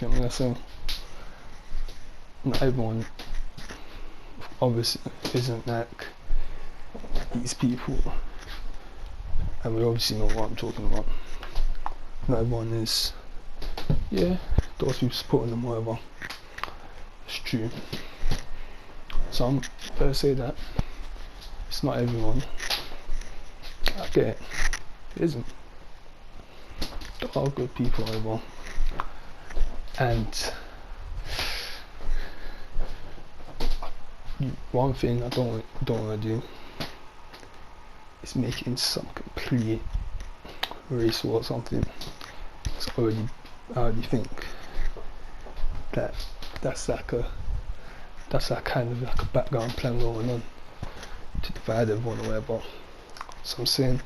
thing I'm gonna say. Not everyone obviously isn't like these people, and we obviously know what I'm talking about. Not everyone is, yeah, those people supporting them, whatever. It's true. So I'm gonna say that it's not everyone. I get it. It isn't. There are good people over, and one thing I don't want to do is making some complete race war or something. It's already, I already think that that's like kind of like a background plan going on to divide everyone or whatever. So I'm saying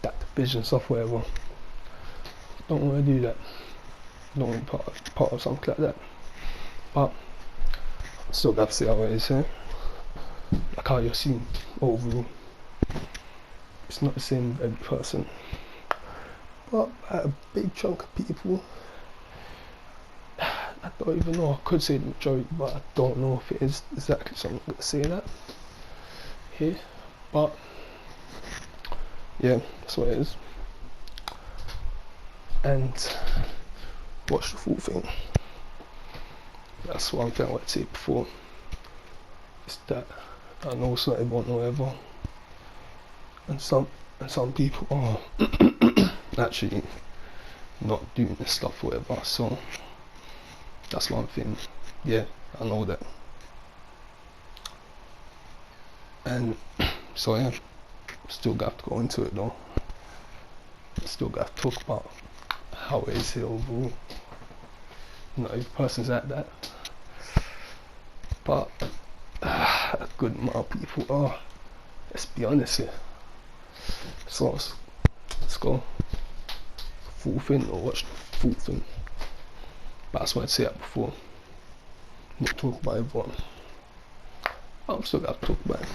that division stuff, whatever. Don't want to do that. Don't want to be part of something like that. But still got to see how it is, eh? Like how you're seen overall. It's not the same with every person. But a big chunk of people, I don't even know, I could say the majority, but I don't know if it is exactly, so I'm going to say that here. But yeah, that's what it is. And what's the full thing? That's one thing I wanted to say before. Is that I know it's not everyone or whatever. And some people are actually not doing this stuff or whatever. So that's one thing. Yeah, I know that. And so yeah, still got to go into it though. Still got to talk about how it is here overall. Not every person's like that, but a good amount of people are. Let's be honest here. So let's go full thing or watch the full thing. But that's why I say that before. Not talk about everyone. I'm still got to talk about it.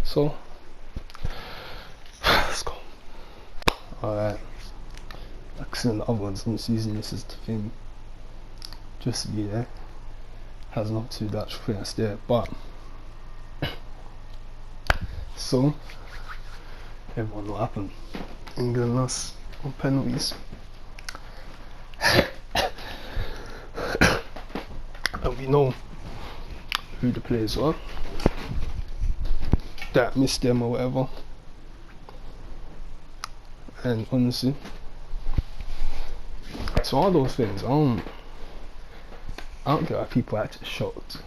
So let's go. Alright. Like I said in the other ones, I'm just using this as the thing. Just to be there. Has not to do the actual thing that's there. But so everyone know what happened. England lost on penalties. And we know who the players were that missed them or whatever. And honestly, it's all those things. I don't get why people are actually shocked,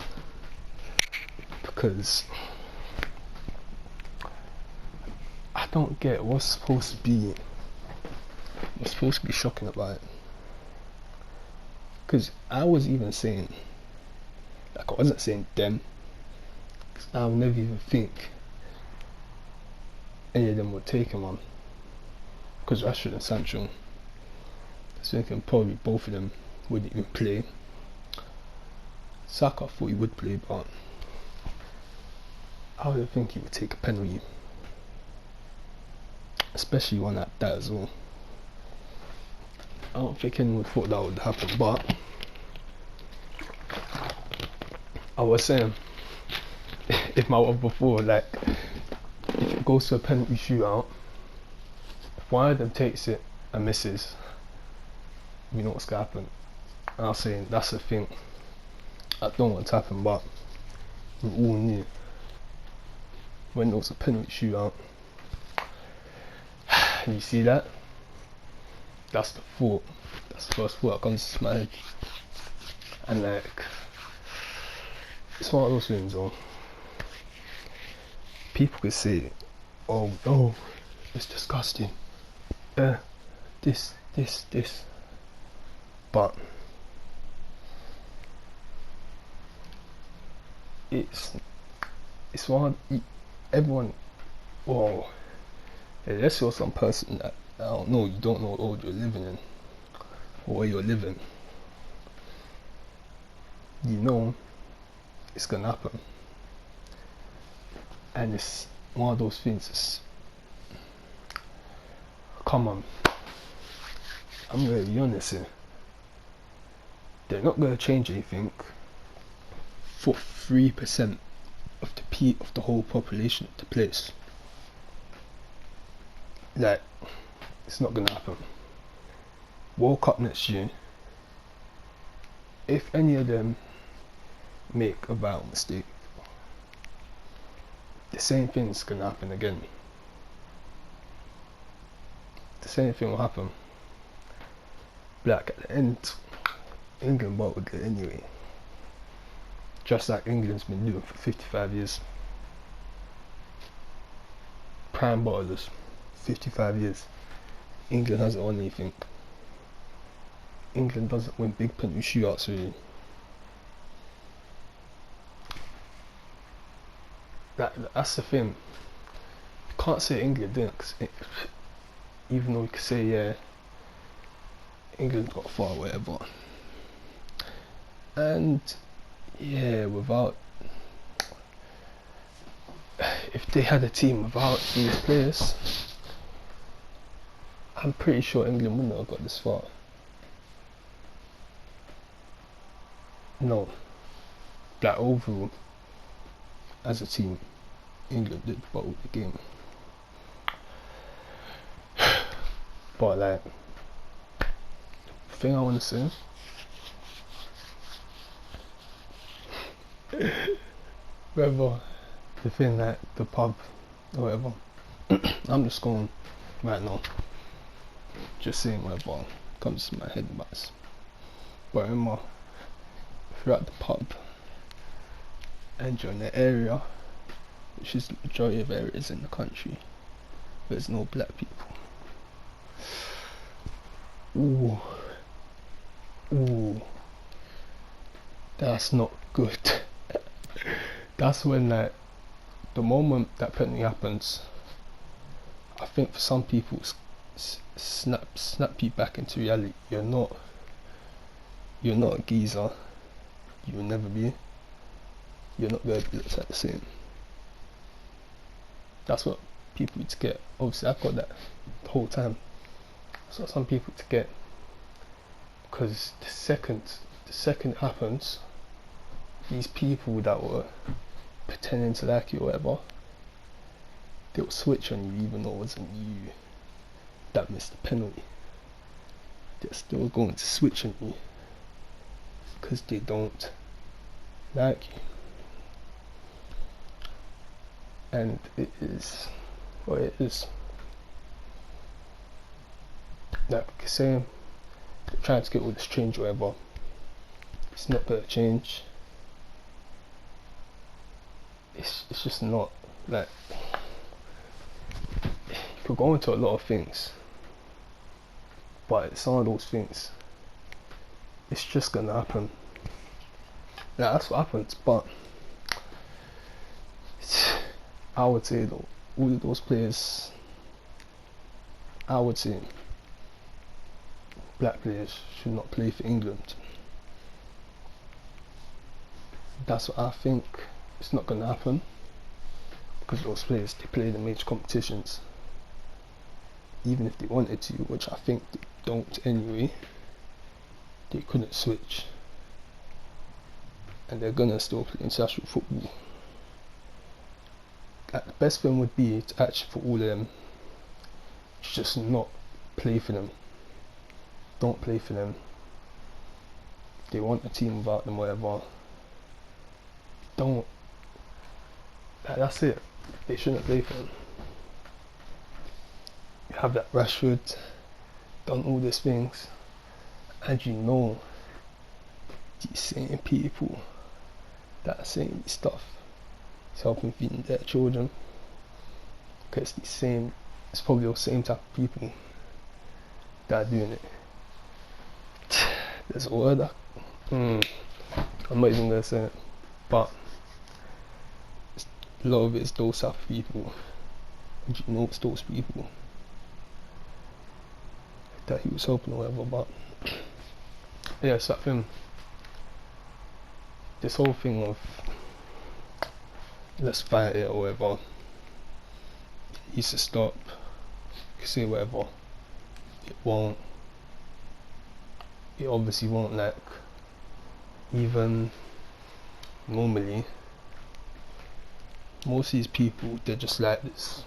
because I don't get what's supposed to be shocking about it. Because I was even saying, like, I wasn't saying them, because I would never even think any of them would take him on, because Rashford and Sancho, I was thinking probably both of them wouldn't even play. Saka, I thought he would play, but I would think he would take a penalty, especially one like that as well. I don't think anyone thought that would happen, but I was saying, if my one before, like, if it goes to a penalty shootout, if one of them takes it and misses, we know what's gonna happen. And I was saying that's the thing. I don't want to happen, but we all knew when there was a penalty shootout. And you see that? That's the thought. That's the first thought that comes to my head. And like, it's one of those things though. People could say, oh no, it's disgusting. This. But it's one, everyone, well, unless you're some person that, I don't know, you don't know what world you're living in, or where you're living, you know it's gonna happen. And it's one of those things, it's, come on, I'm gonna be honest here. They're not gonna change anything for 3% of the whole population of the place. Like, it's not gonna happen. World Cup next year, if any of them make a vital mistake, the same thing's gonna happen again. The same thing will happen. Like at the end, England bottled it anyway. Just like England's been doing for 55 years. Prime bottlers, 55 years. England hasn't won anything. England doesn't win big penalty shootouts really. That's the thing. You can't say England didn't, 'cause even though you could say, yeah, England got far, whatever. And yeah, if they had a team without these players, I'm pretty sure England wouldn't have got this far. No, like overall, as a team, England did bottle the game. But like, the thing I want to say, whether the thing like the pub or whatever, I'm just going right now, just saying whatever comes to my head about this. But remember, if you're at the pub and you're in the area, which is the majority of areas in the country, there's no black people. Ooh, that's not good. That's when, like, the moment that penalty happens, I think for some people snap you back into reality. You're not a geezer. You will never be. You're not going to be looked at the same. That's what people need to get. Obviously, I've got that the whole time. That's what some people need to get. Because the second it happens, these people that were pretending to like you or whatever, they'll switch on you even though it wasn't you that missed the penalty. They're still going to switch on you because they don't like you. And it is what it is. Like saying, trying to get all this change or whatever, it's not gonna change. It's just not. Like, you could go into a lot of things, but some of those things, it's just gonna happen. Yeah, that's what happens. But I would say though, all of those players, I would say black players should not play for England. That's what I think. It's not going to happen because those players, they play the major competitions. Even if they wanted to, which I think they don't anyway, they couldn't switch, and they're gonna still play international football. Like, the best thing would be to actually for all of them just not play for them. Don't play for them. They want a team without them, whatever. Don't. That's it. They shouldn't play for them. You have that Rashford done all these things, and you know these same people that are saying this stuff is helping feeding their children. Because it's probably the same type of people that are doing it. There's a word that I'm not even gonna say it, but a lot of it's those type of people, and you know it's those people that he was helping or whatever. But yeah, it's that thing, this whole thing of let's fight it or whatever, it needs to stop. You can say whatever, it won't. it obviously won't like, even normally, most of these people, they're just like this.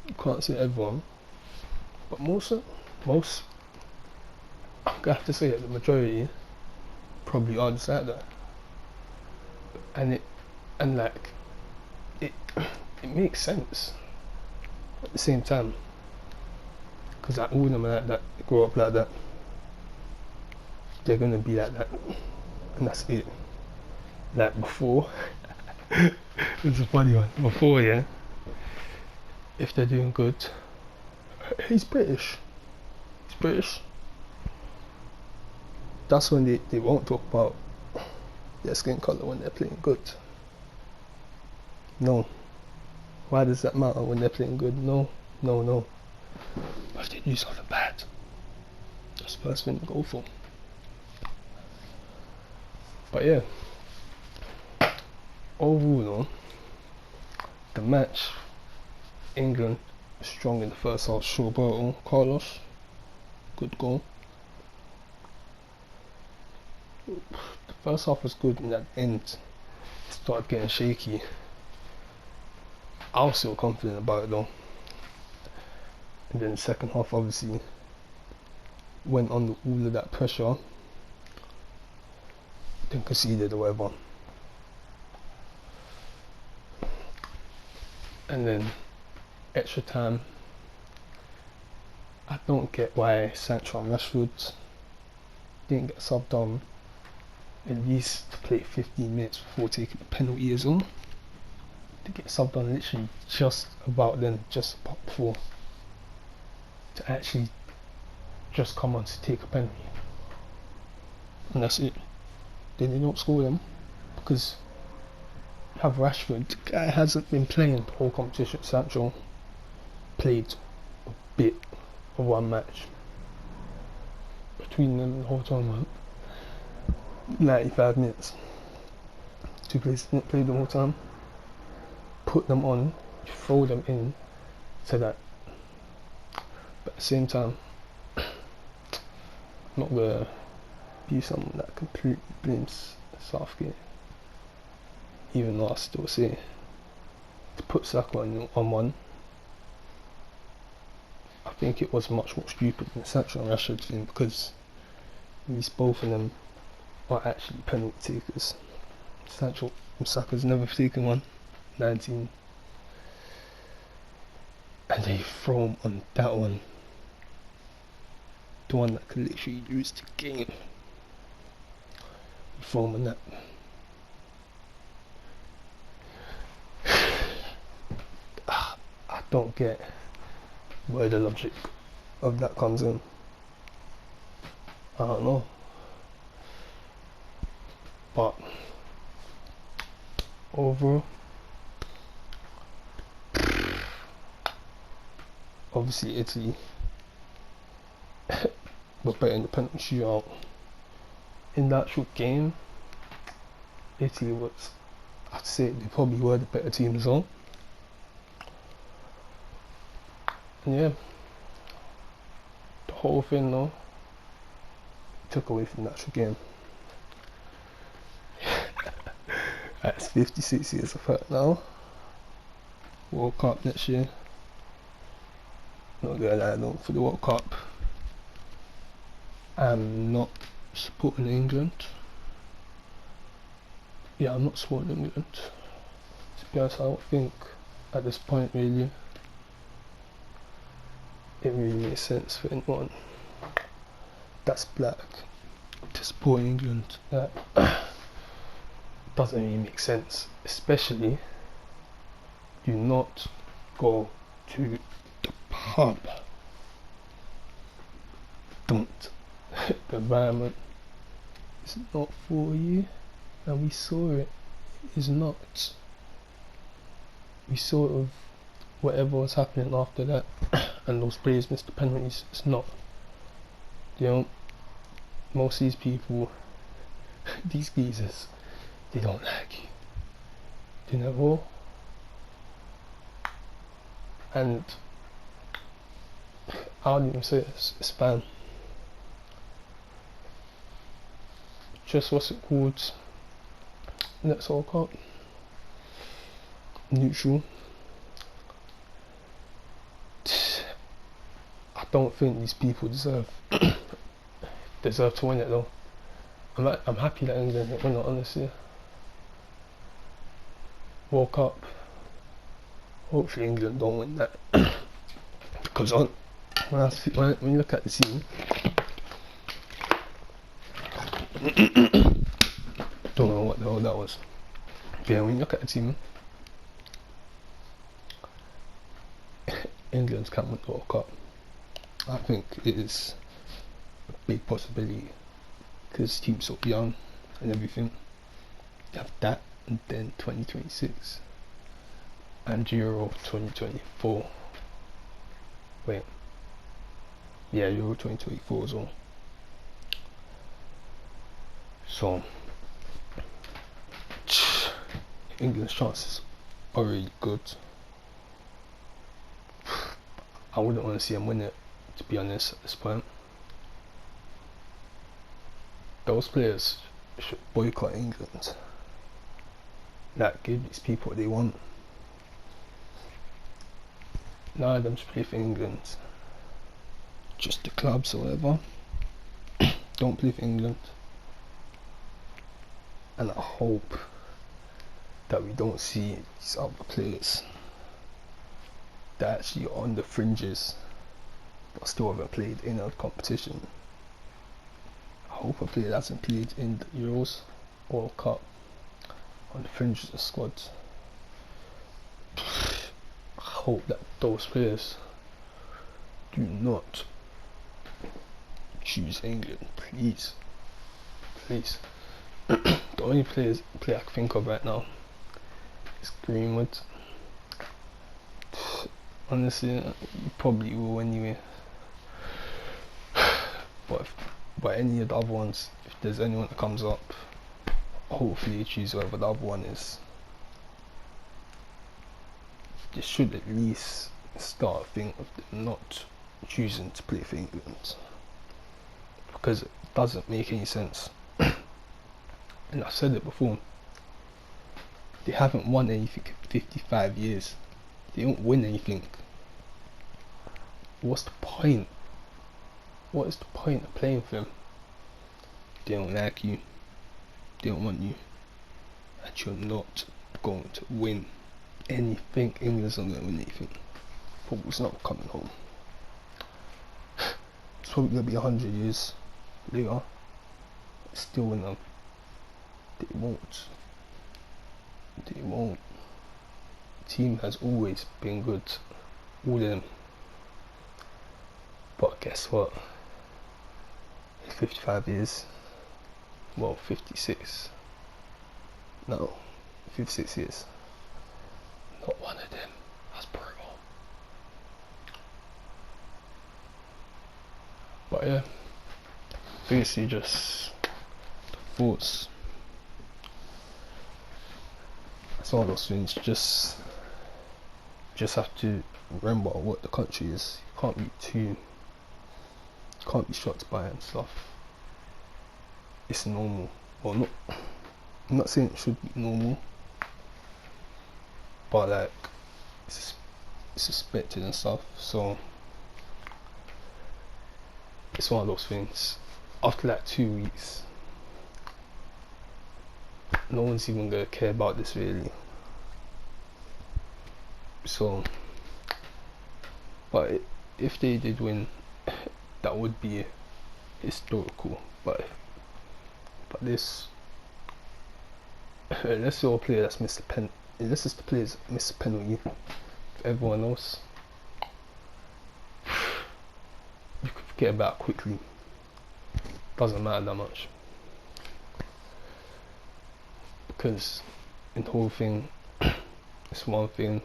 You can't say everyone, but most, I'm gonna have to say that the majority probably are just like that. And like, it makes sense at the same time, because like all of them are like that, they grow up like that, they're gonna be like that, and that's it. Like before, it's a funny one. Before, yeah, if they're doing good, he's British. He's British. That's when they won't talk about their skin color when they're playing good. No. Why does that matter when they're playing good? No. But if they do something bad, that's the first thing to go for. But yeah, overall though, the match, England strong in the first half. Roberto Carlos, good goal. The first half was good, and at the end it started getting shaky. I was still confident about it though. And then the second half obviously went under all of that pressure, then conceded or whatever. And then extra time, I don't get why Sancho and Rashford didn't get subbed on at least to play 15 minutes before taking the penalty as well. To get subbed on literally just about before, to actually just come on to take a penalty. And that's it. Then they don't score them because you have Rashford. The guy hasn't been playing the whole competition. Sancho played a bit of one match between them the whole tournament. 95 minutes. Two players didn't play the whole time. Put them on, throw them in to that. But at the same time, I'm not gonna be someone that completely blames Southgate, even though I still say to put Saka on one, I think it was much more stupid than Sancho and Rashford thing, because at least both of them are actually penalty takers. Saka's never taken one, 19, and they throw him on that one, the one that could literally lose the game. Throw him on that. I don't get where the logic of that comes in. I don't know. But overall, obviously Italy were better in the penalty shootout. In the actual game, Italy was, I'd say they probably were the better team as well. And yeah, the whole thing though took away from the actual game. That's 56 years of hurt now. World Cup next year. Not gonna lie though, for the World Cup, I'm not supporting England. Yeah, I'm not supporting England. To be honest, I don't think at this point really it really makes sense for anyone that's black to support England. That doesn't really make sense. Especially, do not go to the pub. Don't. The environment is not for you, and we saw it. It is not. We saw of whatever was happening after that, and those players missed the penalties. It's not. You know, most of these people, these geezers, they don't like you. Do you know? And I don't even say it's spam. just what's it called? Next World Cup. Neutral. I don't think these people deserve to win it though. I'm happy that England didn't win it, honestly. World Cup. Hopefully England don't win that. Because when you look at the team, don't know what the hell that was. But yeah, when you look at the team, England can't win the World Cup. I think it is a big possibility because the team's so young and everything. You have that, and then 2026 and Euro 2024. Wait, yeah, Euro 2024 as well. So England's chances are really good. I wouldn't want to see them win it, to be honest, at this point. Those players should boycott England. Like, give these people what they want. None of them should play for England. Just the clubs or whatever. Don't play for England. And I hope that we don't see these other players that actually are on the fringes but still haven't played in a competition. I hope a player that hasn't played in the Euros or World Cup on the fringes of the squad. I hope that those players do not choose England, please. Please. The only player I can think of right now is Greenwood. Honestly, you probably will anyway. But any of the other ones, if there's anyone that comes up, hopefully you choose whoever the other one is. You should at least start a thing of them not choosing to play for England, because it doesn't make any sense. And I've said it before, they haven't won anything in 55 years. They don't win anything. What's the point? What is the point of playing for them? They don't like you, they don't want you, and you're not going to win anything. England's not going to win anything. Football's not coming home. It's probably going to be 100 years later. Still win them. They won't. They won't. The team has always been good. All of them. But guess what? 55 years. Well, 56. No, 56 years. Not one of them. That's brutal. But yeah, basically just thoughts. It's all those things. Just have to remember what the country is. You can't be shocked by it and stuff. It's normal. Well, not. I'm not saying it should be normal, but like it's suspected and stuff. So it's one of those things. After like 2 weeks, no one's even gonna care about this really. So, but if they did win, that would be historical. But this, unless you're a player that's missed a pen, unless it's the players that miss a penalty, everyone else, you could forget about it quickly. Doesn't matter that much, because in the whole thing, it's one thing.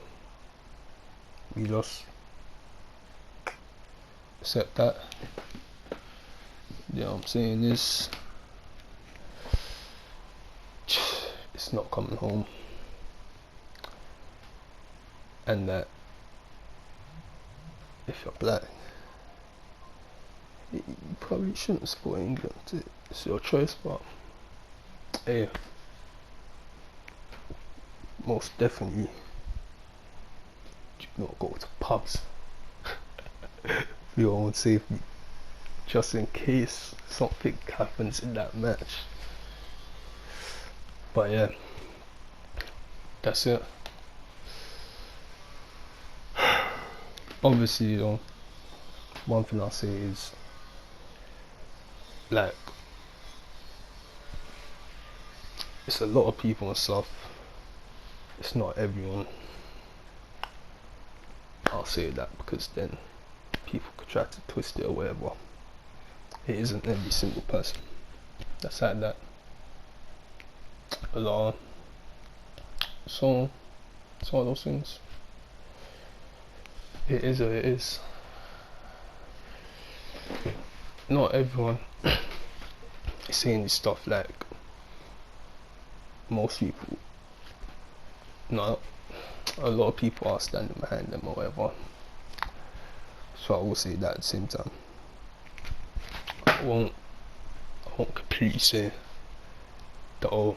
We lost. Accept that. Yeah, I'm saying is it's not coming home, and that if you're black, you probably shouldn't support England. It's your choice, but hey, most definitely do not go to pubs for your own safety, just in case something happens in that match. But yeah, that's it. Obviously, you know, one thing I'll say is, like, it's a lot of people and stuff. It's not everyone. I'll say that because then people could try to twist it or whatever. It isn't every single person that's like that. A lot. So it's one of those things. It is what it is. Not everyone is saying this stuff like most people. Not a lot of people are standing behind them or whatever. So I will say that at the same time. I won't completely say that, oh,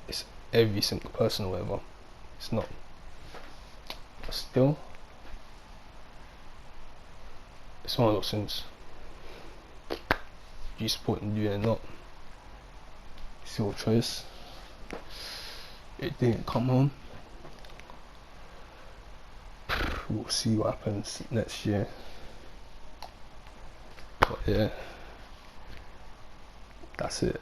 it's every single person or whatever. It's not. But still, it's one of those things. You supporting you or not, it's your choice. It didn't come on. We'll see what happens next year. But yeah, that's it.